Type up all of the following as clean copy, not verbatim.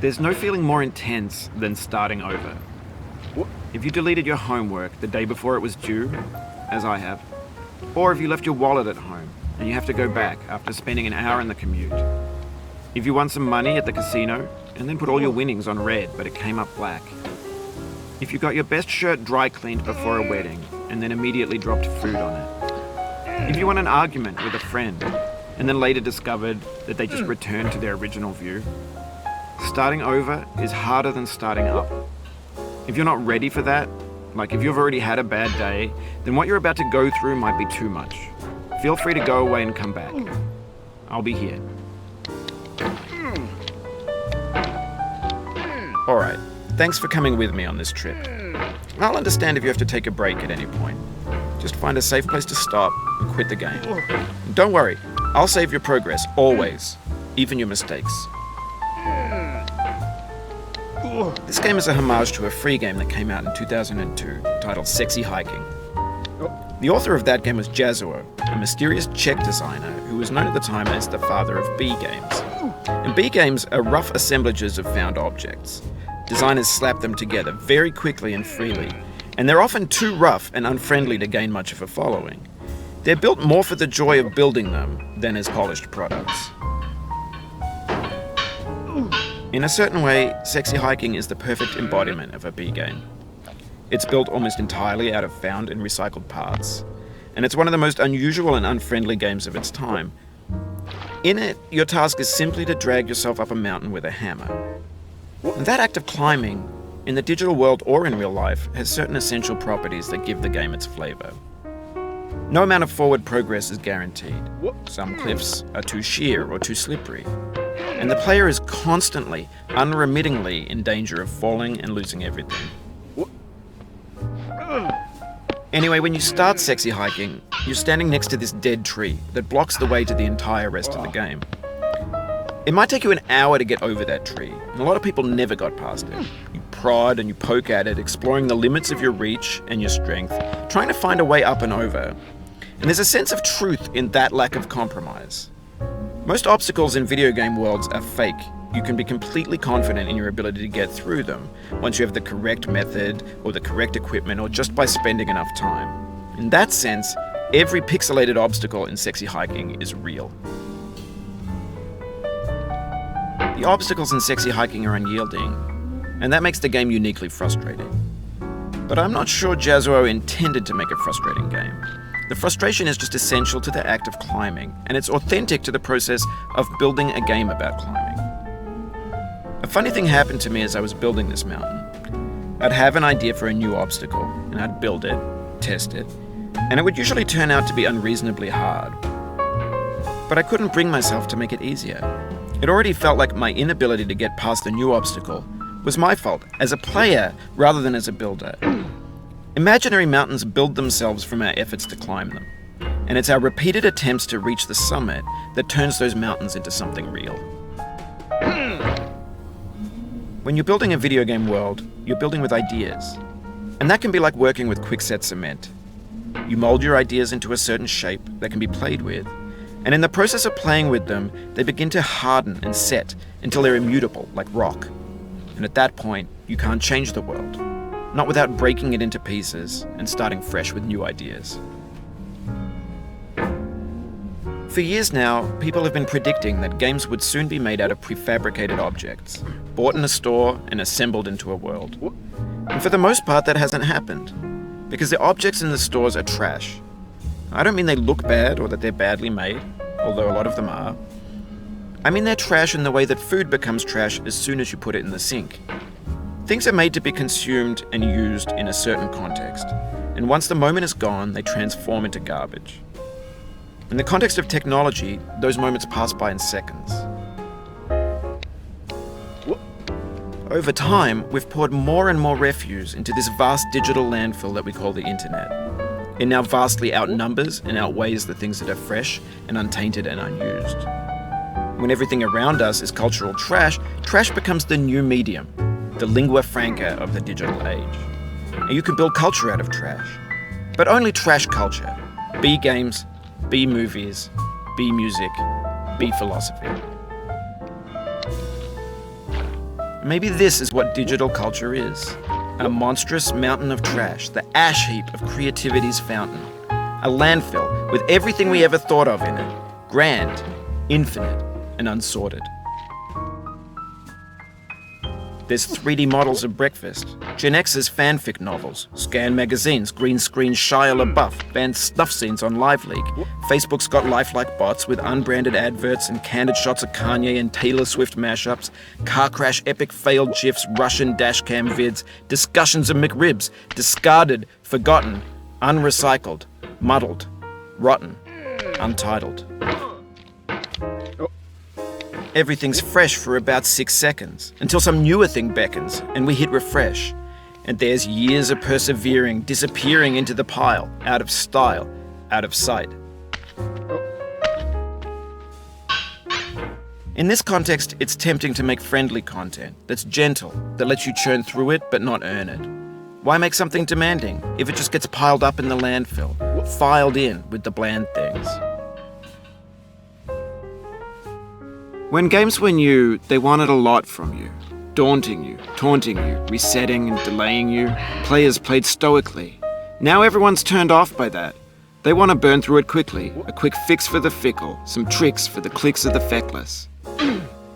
There's no feeling more intense than starting over. If you deleted your homework the day before it was due, as I have, or if you left your wallet at home and you have to go back after spending an hour in the commute. If you won some money at the casino and then put all your winnings on red but it came up black. If you got your best shirt dry cleaned before a wedding and then immediately dropped food on it. If you won an argument with a friend and then later discovered that they just returned to their original view. Starting over is harder than starting up. If you're not ready for that, like if you've already had a bad day, then what you're about to go through might be too much. Feel free to go away and come back. I'll be here. Alright, thanks for coming with me on this trip. I'll understand if you have to take a break at any point. Just find a safe place to stop and quit the game. Don't worry, I'll save your progress, always. Even your mistakes. This game is a homage to a free game that came out in 2002, titled Sexy Hiking. The author of that game was Jazzuo, a mysterious Czech designer who was known at the time as the father of B games. And B games are rough assemblages of found objects. Designers slap them together very quickly and freely, and they're often too rough and unfriendly to gain much of a following. They're built more for the joy of building them than as polished products. In a certain way, Sexy Hiking is the perfect embodiment of a B game. It's built almost entirely out of found and recycled parts, and it's one of the most unusual and unfriendly games of its time. In it, your task is simply to drag yourself up a mountain with a hammer. And that act of climbing, in the digital world or in real life, has certain essential properties that give the game its flavor. No amount of forward progress is guaranteed. Some cliffs are too sheer or too slippery. And the player is constantly, unremittingly in danger of falling and losing everything. Anyway, when you start Sexy Hiking, you're standing next to this dead tree that blocks the way to the entire rest of the game. It might take you an hour to get over that tree, and a lot of people never got past it. You prod and you poke at it, exploring the limits of your reach and your strength, trying to find a way up and over. And there's a sense of truth in that lack of compromise. Most obstacles in video game worlds are fake. You can be completely confident in your ability to get through them once you have the correct method or the correct equipment or just by spending enough time. In that sense, every pixelated obstacle in Sexy Hiking is real. The obstacles in Sexy Hiking are unyielding, and that makes the game uniquely frustrating. But I'm not sure Jazzuo intended to make a frustrating game. The frustration is just essential to the act of climbing, and it's authentic to the process of building a game about climbing. A funny thing happened to me as I was building this mountain. I'd have an idea for a new obstacle, and I'd build it, test it, and it would usually turn out to be unreasonably hard. But I couldn't bring myself to make it easier. It already felt like my inability to get past the new obstacle was my fault as a player rather than as a builder. Imaginary mountains build themselves from our efforts to climb them, and it's our repeated attempts to reach the summit that turns those mountains into something real. When you're building a video game world, you're building with ideas, and that can be like working with quickset cement. You mold your ideas into a certain shape that can be played with, and in the process of playing with them, they begin to harden and set until they're immutable, like rock. And at that point, you can't change the world. Not without breaking it into pieces and starting fresh with new ideas. For years now, people have been predicting that games would soon be made out of prefabricated objects, bought in a store and assembled into a world. And for the most part, that hasn't happened, because the objects in the stores are trash. I don't mean they look bad or that they're badly made, although a lot of them are. I mean they're trash in the way that food becomes trash as soon as you put it in the sink. Things are made to be consumed and used in a certain context, and once the moment is gone, they transform into garbage. In the context of technology, those moments pass by in seconds. Over time, we've poured more and more refuse into this vast digital landfill that we call the internet. It now vastly outnumbers and outweighs the things that are fresh and untainted and unused. When everything around us is cultural trash, trash becomes the new medium, the lingua franca of the digital age. And you can build culture out of trash, but only trash culture. B games, B movies, B music, B philosophy. Maybe this is what digital culture is. A monstrous mountain of trash, the ash heap of creativity's fountain. A landfill with everything we ever thought of in it. Grand, infinite, and unsorted. There's 3D models of breakfast, Gen X's fanfic novels, scan magazines, green screen Shia LaBeouf, banned snuff scenes on LiveLeak. Facebook's got lifelike bots with unbranded adverts and candid shots of Kanye and Taylor Swift mashups, car crash epic failed GIFs, Russian dashcam vids, discussions of McRibs, discarded, forgotten, unrecycled, muddled, rotten, untitled. Everything's fresh for about 6 seconds, until some newer thing beckons, and we hit refresh. And there's years of persevering, disappearing into the pile, out of style, out of sight. In this context, it's tempting to make friendly content that's gentle, that lets you churn through it but not earn it. Why make something demanding if it just gets piled up in the landfill, filed in with the bland things? When games were new, they wanted a lot from you. Daunting you, taunting you, resetting and delaying you. Players played stoically. Now everyone's turned off by that. They want to burn through it quickly. A quick fix for the fickle, some tricks for the clicks of the feckless.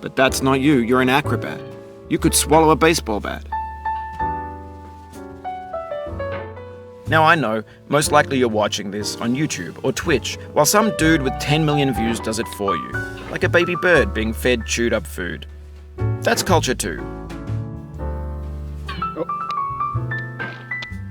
But that's not you, you're an acrobat. You could swallow a baseball bat. Now I know, most likely you're watching this on YouTube or Twitch, while some dude with 10 million views does it for you, like a baby bird being fed chewed up food. That's culture too.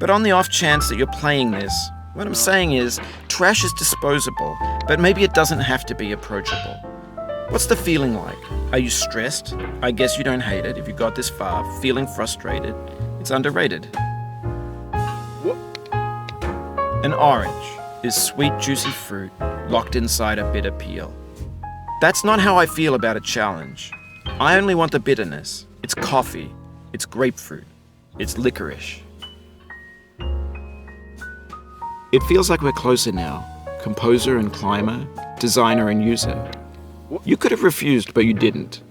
But on the off chance that you're playing this, what I'm saying is, trash is disposable, but maybe it doesn't have to be approachable. What's the feeling like? Are you stressed? I guess you don't hate it if you got this far. Feeling frustrated? It's underrated. An orange is sweet, juicy fruit locked inside a bitter peel. That's not how I feel about a challenge. I only want the bitterness. It's coffee. It's grapefruit. It's licorice. It feels like we're closer now. Composer and climber, designer and user. You could have refused, but you didn't.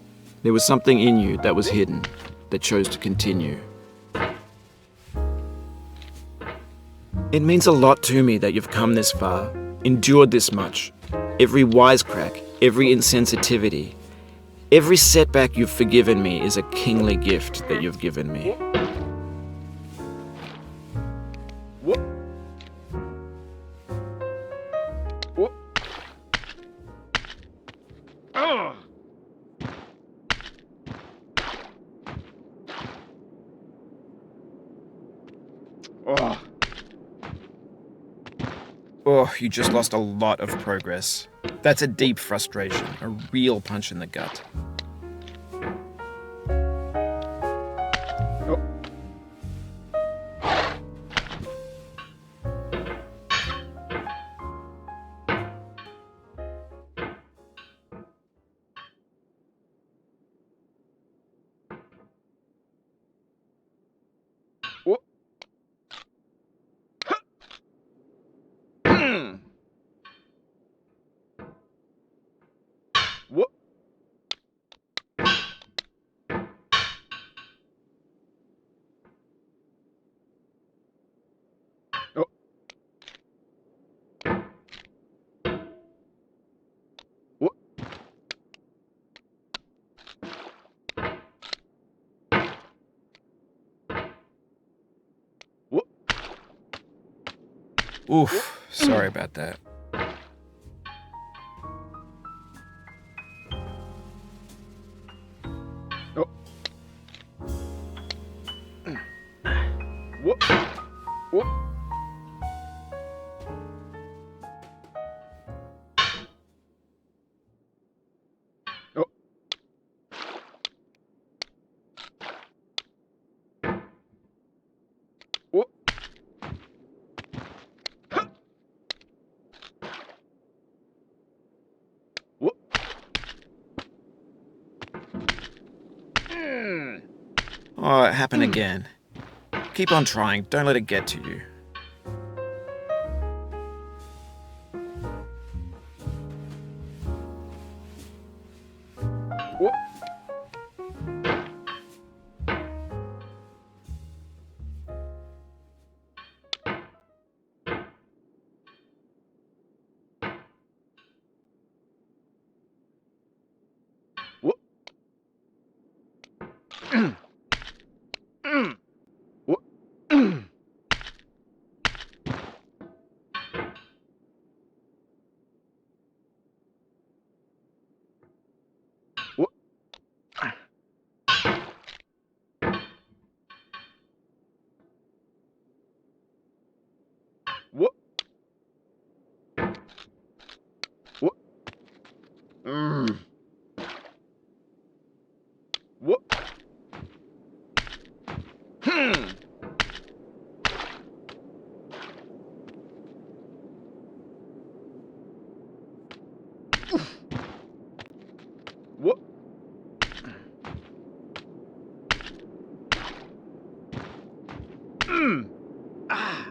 There was something in you that was hidden, that chose to continue. It means a lot to me that you've come this far, endured this much. Every wisecrack, every insensitivity, every setback you've forgiven me is a kingly gift that you've given me. Oh, you just lost a lot of progress. That's a deep frustration, a real punch in the gut. Oof, sorry about that. Oh, it happened again. Keep on trying, don't let it get to you. What? Hmm. What? Ah.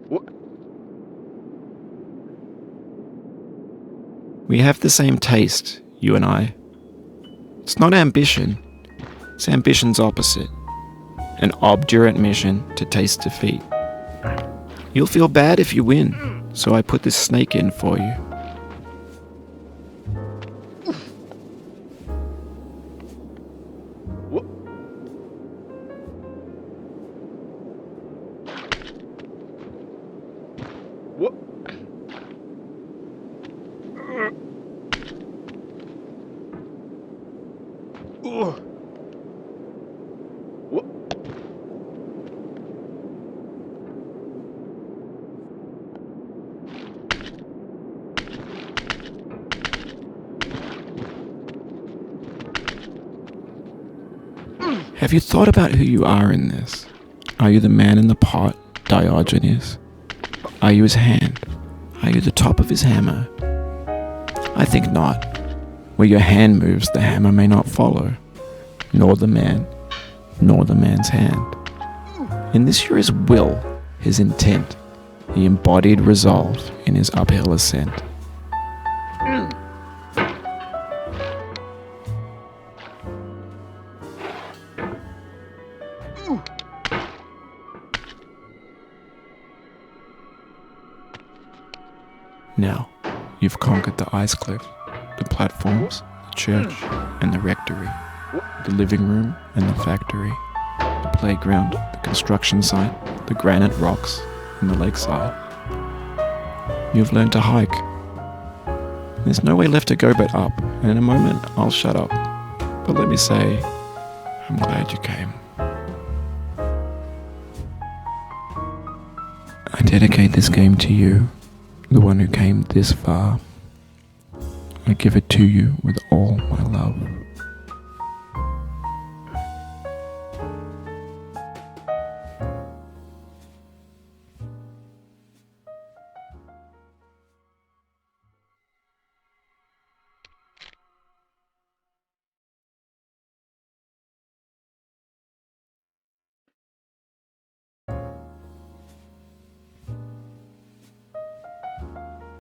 What? We have the same taste, you and I. It's not ambition. It's ambition's opposite. An obdurate mission to taste defeat. You'll feel bad if you win, so I put this snake in for you. What? What? What? Have you thought about who you are in this? Are you the man in the pot, Diogenes? Are you his hand? Are you the top of his hammer? I think not. Where your hand moves, the hammer may not follow, nor the man, nor the man's hand. In this you're his will, his intent, the embodied resolve in his uphill ascent. Now, you've conquered the ice cliff, the platforms, the church, and the rectory, the living room and the factory, the playground, the construction site, the granite rocks, and the lakeside. You've learned to hike. There's no way left to go but up, and in a moment I'll shut up. But let me say, I'm glad you came. I dedicate this game to you, the one who came this far. I give it to you with all my